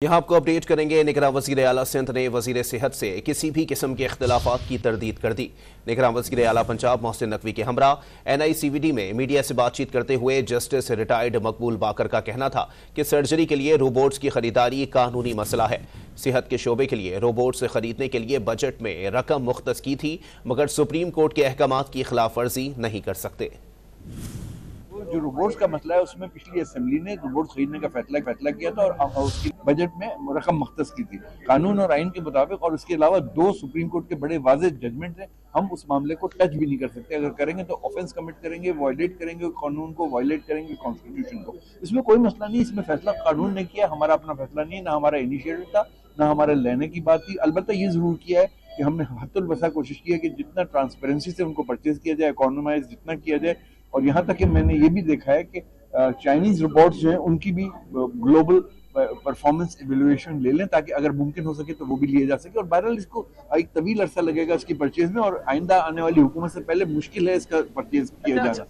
यहाँ आपको अपडेट करेंगे। निगरान वज़ीर आला सिंध ने वज़ीर सेहत से किसी भी किस्म के इख्तिलाफात की तरदीद कर दी। निगरान वज़ीर आला पंजाब मोहसिन नकवी के हमरा NICVD में मीडिया से बातचीत करते हुए जस्टिस रिटायर्ड मकबूल बाकर का कहना था कि सर्जरी के लिए रोबोट्स की खरीदारी कानूनी मसला है। सेहत के शोबे के लिए रोबोट्स खरीदने के लिए बजट में रकम मुख्तस की थी, मगर सुप्रीम कोर्ट के अहकामात की खिलाफ वर्जी नहीं कर सकते। जो रोबोट्स का मसला है उसमें पिछली असेंबली ने रोबोट्स खरीदने का फैसला किया था और उसकी बजट में रकम मुख्तस की थी कानून और आइन के मुताबिक। और उसके अलावा 2 सुप्रीम कोर्ट के बड़े वाज़ेह जजमेंट हैं। हम उस मामले को टच भी नहीं कर सकते। अगर करेंगे तो ऑफेंस कमिट करेंगे, वायलेट करेंगे कानून को, वायलेट करेंगे कॉन्स्टिट्यूशन को। इसमें कोई मसला नहीं, इसमें फैसला कानून ने किया, हमारा अपना फैसला नहीं, ना हमारा इनिशिएटिव था, ना हमारे लेने की बात थी। अलबत्ता ये जरूर किया है कि हमने हद्दुल वसा कोशिश की है कि जितना ट्रांसपेरेंसी से उनको परचेज किया जाए, इकोनोमाइज जितना किया जाए। और यहाँ तक कि मैंने ये भी देखा है कि चाइनीज रोबोट्स जो हैं उनकी भी ग्लोबल परफॉर्मेंस इवेल्युएशन ले लें, ताकि अगर मुमकिन हो सके तो वो भी लिए जा सके। और बहरहाल इसको एक तवील अरसा लगेगा इसकी परचेज में, और आइंदा आने वाली हुकूमत से पहले मुश्किल है इसका परचेज किया जाना।